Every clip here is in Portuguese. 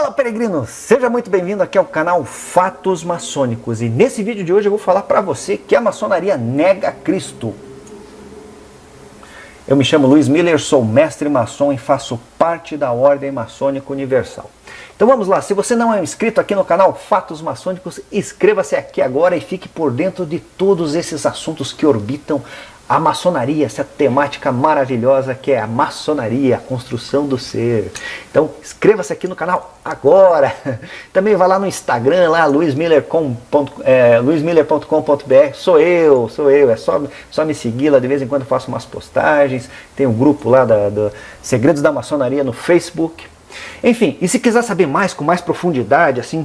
Fala, peregrino! Seja muito bem-vindo aqui ao canal Fatos Maçônicos. E nesse vídeo de hoje eu vou falar para você que a maçonaria nega Cristo. Eu me chamo Luiz Miller, sou mestre maçom e faço parte da Ordem Maçônica Universal. Então vamos lá, se você não é inscrito aqui no canal Fatos Maçônicos, inscreva-se aqui agora e fique por dentro de todos esses assuntos que orbitam a maçonaria, essa temática maravilhosa que é a maçonaria, a construção do ser. Então inscreva-se aqui no canal agora. Também vá lá no Instagram, lá luismiller.com.br. Sou eu, é só me seguir lá, de vez em quando eu faço umas postagens. Tem um grupo lá do Segredos da Maçonaria no Facebook. Enfim, e se quiser saber mais, com mais profundidade, assim,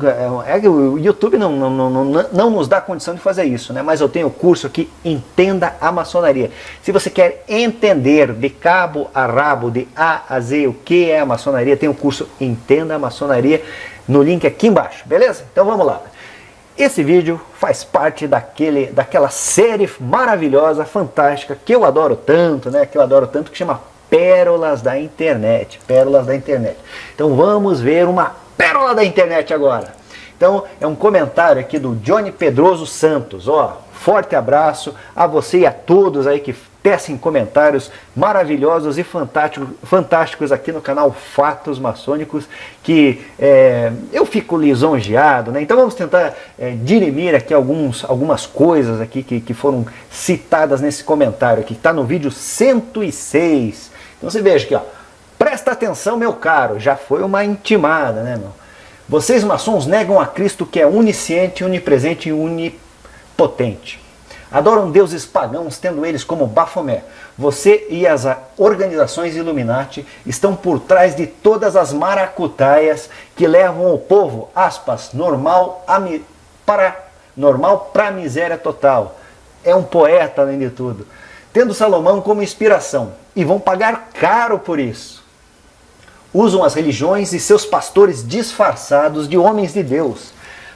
o YouTube não nos dá condição de fazer isso, né? Mas eu tenho o curso aqui, Entenda a Maçonaria. Se você quer entender de cabo a rabo, de A a Z, o que é a maçonaria, tem o curso Entenda a Maçonaria no link aqui embaixo, beleza? Então vamos lá. Esse vídeo faz parte daquela série maravilhosa, fantástica, que eu adoro tanto, né? Que eu adoro tanto, que chama Pérolas da Internet. Pérolas da Internet. Então vamos ver uma pérola da internet agora. Então é um comentário aqui do Johnny Pedroso Santos. Ó, forte abraço a você e a todos aí que tecem comentários maravilhosos e fantásticos aqui no canal Fatos Maçônicos, que eu fico lisonjeado, né? Então vamos tentar dirimir aqui algumas coisas aqui que foram citadas nesse comentário aqui, que está no vídeo 106. Então você veja aqui, ó, presta atenção, meu caro, já foi uma intimada, né, meu? Vocês maçons negam a Cristo, que é onisciente, onipresente e onipotente. Adoram deuses pagãos, tendo eles como Bafomé. Você e as organizações Illuminati estão por trás de todas as maracutaias que levam o povo, aspas, normal para a miséria total. É um poeta, além de tudo. Tendo Salomão como inspiração, e vão pagar caro por isso. Usam as religiões e seus pastores disfarçados de homens de Deus,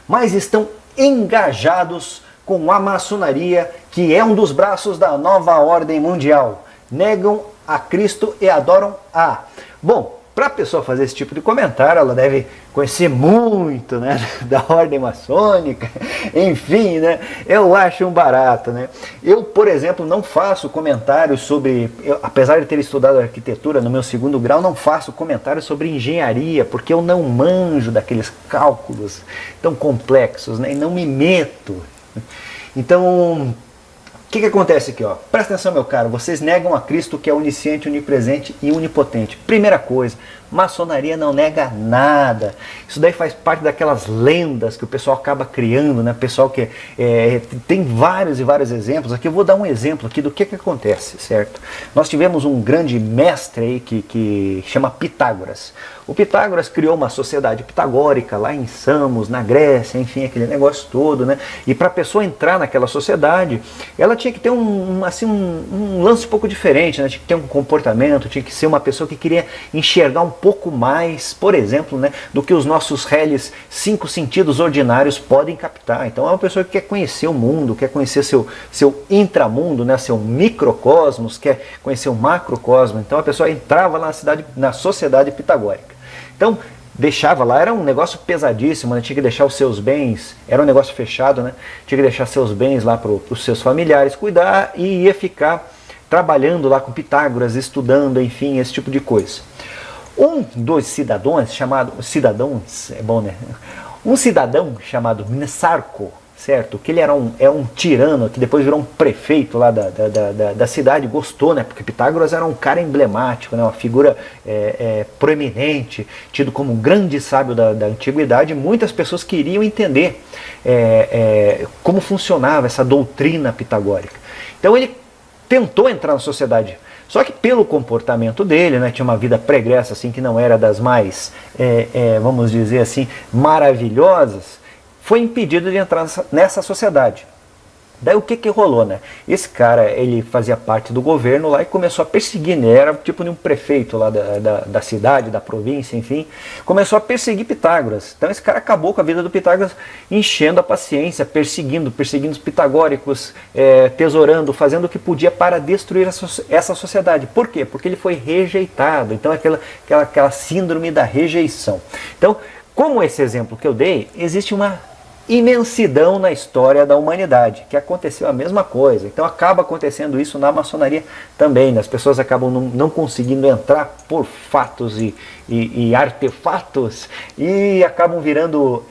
mas estão engajados com a maçonaria, que é um dos braços da nova ordem mundial. Negam a Cristo e adoram a... Bom, para a pessoa fazer esse tipo de comentário, ela deve conhecer muito, né, da ordem maçônica, enfim, né, eu acho um barato, né. Eu, por exemplo, não faço comentários sobre, apesar de ter estudado arquitetura no meu 2º grau, não faço comentários sobre engenharia, porque eu não manjo daqueles cálculos tão complexos, né, e não me meto. Então, o que acontece aqui, ó? Presta atenção, meu caro, vocês negam a Cristo, que é onisciente, onipresente e onipotente. Primeira coisa, maçonaria não nega nada. Isso daí faz parte daquelas lendas que o pessoal acaba criando, né? Pessoal que tem vários e vários exemplos. Aqui eu vou dar um exemplo aqui do que acontece, certo? Nós tivemos um grande mestre aí que chama Pitágoras. O Pitágoras criou uma sociedade pitagórica lá em Samos, na Grécia, enfim, aquele negócio todo, né? E para a pessoa entrar naquela sociedade, ela tinha que ter um lance um pouco diferente, né? Tinha que ter um comportamento, tinha que ser uma pessoa que queria enxergar um pouco mais, por exemplo, né, do que os nossos réis 5 sentidos ordinários podem captar. Então é uma pessoa que quer conhecer o mundo, quer conhecer seu intramundo, né, seu microcosmos, quer conhecer o macrocosmo. Então a pessoa entrava lá na sociedade pitagórica. Então deixava lá, era um negócio pesadíssimo, né? Tinha que deixar os seus bens, era um negócio fechado, né? Tinha que deixar seus bens lá para os seus familiares cuidar e ia ficar trabalhando lá com Pitágoras, estudando, enfim, esse tipo de coisa. Um dos cidadãos é bom, né? Um cidadão chamado Mnesarco, certo? Que ele era um tirano, que depois virou um prefeito lá da cidade, gostou, né? Porque Pitágoras era um cara emblemático, né? Uma figura proeminente, tido como um grande sábio da antiguidade. Muitas pessoas queriam entender como funcionava essa doutrina pitagórica. Então ele tentou entrar na sociedade. Só que pelo comportamento dele, né, tinha uma vida pregressa assim, que não era das mais, vamos dizer assim, maravilhosas, foi impedido de entrar nessa sociedade. Daí o que rolou, né? Esse cara, ele fazia parte do governo lá e começou a perseguir, né? Era tipo de um prefeito lá da cidade, da província, enfim. Começou a perseguir Pitágoras. Então esse cara acabou com a vida do Pitágoras, enchendo a paciência, perseguindo os pitagóricos, tesourando, fazendo o que podia para destruir essa sociedade. Por quê? Porque ele foi rejeitado. Então aquela síndrome da rejeição. Então, Como esse exemplo que eu dei, existe uma imensidão na história da humanidade, que aconteceu a mesma coisa. Então acaba acontecendo isso na maçonaria também, né? As pessoas acabam não conseguindo entrar por fatos e artefatos e acabam virando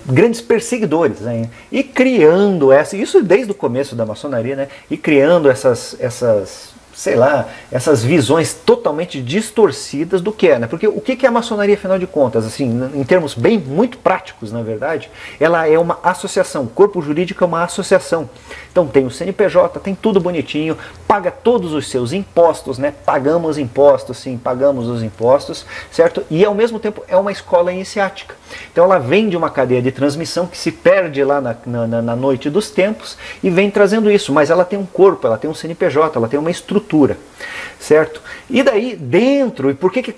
grandes perseguidores, né? E criando isso desde o começo da maçonaria, né? E criando essas sei lá, essas visões totalmente distorcidas do que é, né? Porque o que é a maçonaria, afinal de contas, assim, em termos bem muito práticos, na verdade, ela é uma associação, o corpo jurídico é uma associação. Então tem o CNPJ, tem tudo bonitinho, paga todos os seus impostos, né? Pagamos impostos, sim, pagamos os impostos, certo? E ao mesmo tempo é uma escola iniciática. Então ela vem de uma cadeia de transmissão que se perde lá na noite dos tempos e vem trazendo isso, mas ela tem um corpo, ela tem um CNPJ, ela tem uma estrutura, certo? E daí dentro, e por que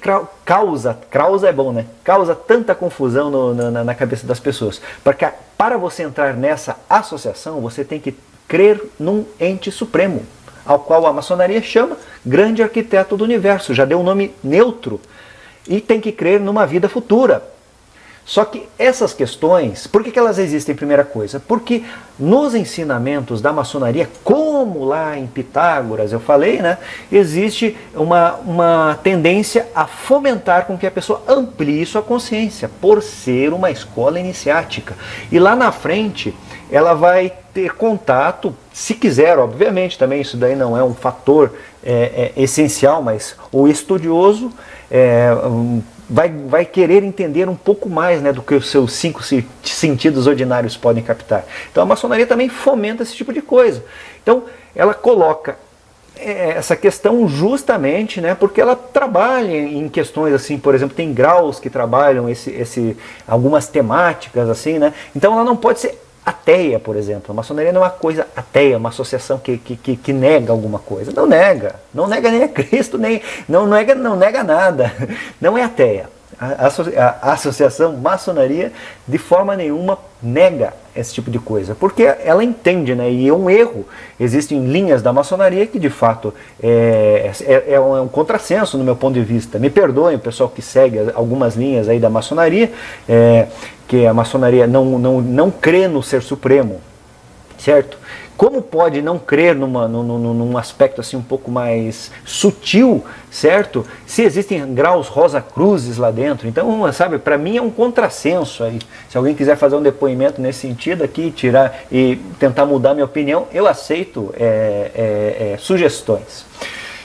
causa é bom, né? Causa tanta confusão na cabeça das pessoas? Porque para você entrar nessa associação, você tem que crer num ente supremo, ao qual a maçonaria chama grande arquiteto do universo, já deu um nome neutro, e tem que crer numa vida futura. Só que essas questões, por que elas existem, primeira coisa? Porque nos ensinamentos da maçonaria, como lá em Pitágoras eu falei, né, existe uma tendência a fomentar com que a pessoa amplie sua consciência, por ser uma escola iniciática. E lá na frente, ela vai ter contato, se quiser, obviamente, também isso daí não é um fator essencial, mas o estudioso vai querer entender um pouco mais, né, do que os seus 5 sentidos ordinários podem captar. Então a maçonaria também fomenta esse tipo de coisa. Então ela coloca essa questão justamente, né, porque ela trabalha em questões assim, por exemplo, tem graus que trabalham algumas temáticas assim, né? Então ela não pode ser ateia, por exemplo. A maçonaria não é uma coisa ateia, uma associação que nega alguma coisa. Não nega nem a Cristo, não nega nada. Não é ateia. A associação maçonaria de forma nenhuma nega esse tipo de coisa, porque ela entende, né, e é um erro. Existem linhas da maçonaria que de fato é um contrassenso no meu ponto de vista. Me perdoem o pessoal que segue algumas linhas aí da maçonaria, que a maçonaria não crê no ser supremo, certo? Como pode não crer num aspecto assim um pouco mais sutil, certo? Se existem graus rosa-cruzes lá dentro. Então, sabe, para mim é um contrassenso aí. Se alguém quiser fazer um depoimento nesse sentido aqui, tirar e tentar mudar minha opinião, eu aceito sugestões.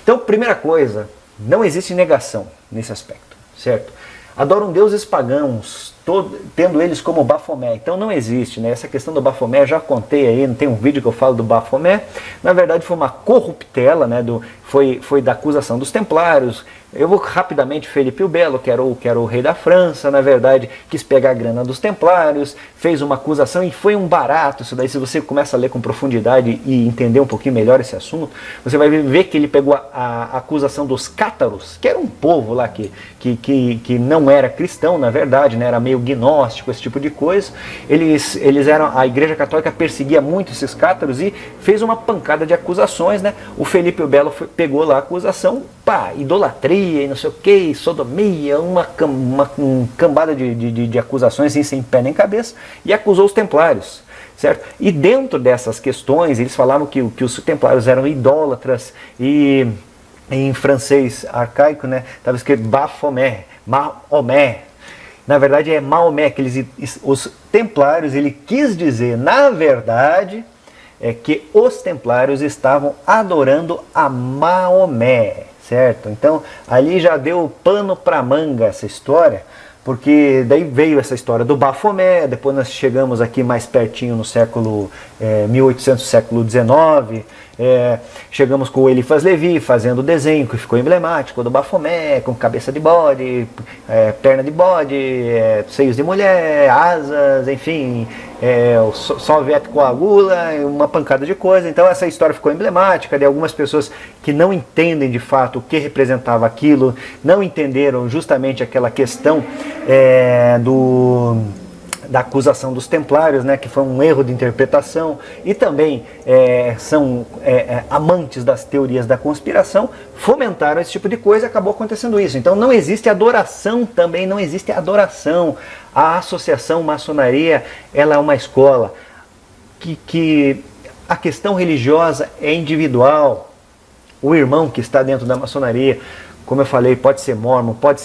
Então, primeira coisa, não existe negação nesse aspecto, certo? Adoram deuses pagãos, tendo eles como Bafomé. Então não existe, né? Essa questão do Bafomé, já contei aí, não tem um vídeo que eu falo do Bafomé. Na verdade foi uma corruptela, né? Foi da acusação dos Templários. Eu vou rapidamente, Felipe o Belo, que era o rei da França, na verdade, quis pegar a grana dos Templários, fez uma acusação e foi um barato. Isso daí, se você começa a ler com profundidade e entender um pouquinho melhor esse assunto, você vai ver que ele pegou a acusação dos cátaros, que era um povo lá que não era cristão, na verdade, né, era meio gnóstico, esse tipo de coisa. A Igreja Católica perseguia muito esses cátaros e fez uma pancada de acusações, né? O Felipe o Belo pegou lá a acusação, idolatria e não sei o que, sodomia, uma cambada de acusações assim, sem pé nem cabeça, e acusou os Templários, certo? E dentro dessas questões, eles falavam que os Templários eram idólatras, e em francês arcaico, né, estava escrito Bafomé, Maomé. Na verdade é Maomé, que os Templários, ele quis dizer, na verdade, que os Templários estavam adorando a Maomé, certo? Então ali já deu pano para manga essa história, porque daí veio essa história do Bafomé, depois nós chegamos aqui mais pertinho no século 1800, século XIX, chegamos com o Eliphas Levi fazendo o desenho que ficou emblemático do Bafomé, com cabeça de bode, perna de bode, seios de mulher, asas, enfim, o Soviet coagula, uma pancada de coisa. Então essa história ficou emblemática de algumas pessoas que não entendem de fato o que representava aquilo, não entenderam justamente aquela questão da acusação dos templários, né, que foi um erro de interpretação, e também são amantes das teorias da conspiração, fomentaram esse tipo de coisa e acabou acontecendo isso. Então não existe adoração também, não existe adoração. A associação maçonaria, ela é uma escola que a questão religiosa é individual. O irmão que está dentro da maçonaria, como eu falei, pode ser mórmon, pode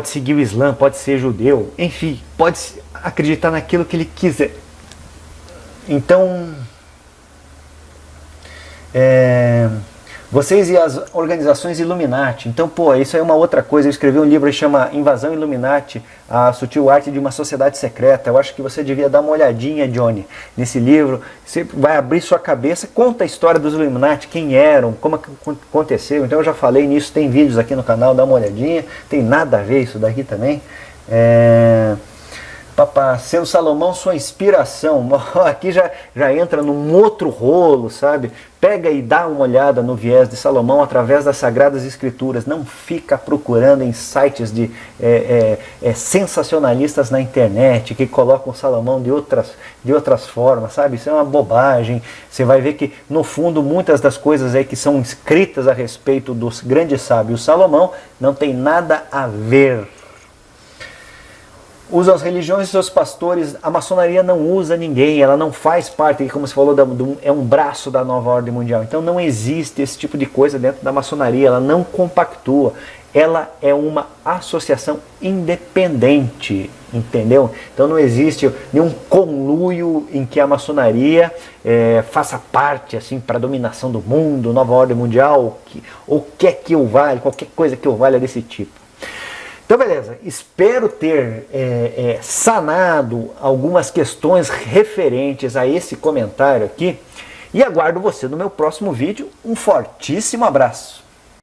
seguir o Islã, pode ser judeu, enfim, pode acreditar naquilo que ele quiser. Então, vocês e as organizações Illuminati, então, pô, isso é uma outra coisa. Eu escrevi um livro que chama Invasão Illuminati, a sutil arte de uma sociedade secreta. Eu acho que você devia dar uma olhadinha, Johnny, nesse livro. Você vai abrir sua cabeça, conta a história dos Illuminati, quem eram, como aconteceu. Então eu já falei nisso, tem vídeos aqui no canal, dá uma olhadinha. Tem nada a ver isso daqui também. Papá, sendo Salomão sua inspiração, aqui já entra num outro rolo, sabe? Pega e dá uma olhada no viés de Salomão através das Sagradas Escrituras. Não fica procurando em sites de sensacionalistas na internet que colocam Salomão de outras formas, sabe? Isso é uma bobagem. Você vai ver que, no fundo, muitas das coisas aí que são escritas a respeito dos grandes sábios Salomão não tem nada a ver. Usam as religiões e seus pastores. A maçonaria não usa ninguém, ela não faz parte, como você falou, é um braço da nova ordem mundial. Então não existe esse tipo de coisa dentro da maçonaria, ela não compactua. Ela é uma associação independente, entendeu? Então não existe nenhum conluio em que a maçonaria faça parte assim para a dominação do mundo, nova ordem mundial, ou qualquer coisa que o valha desse tipo. Então, beleza, espero ter sanado algumas questões referentes a esse comentário aqui e aguardo você no meu próximo vídeo. Um fortíssimo abraço!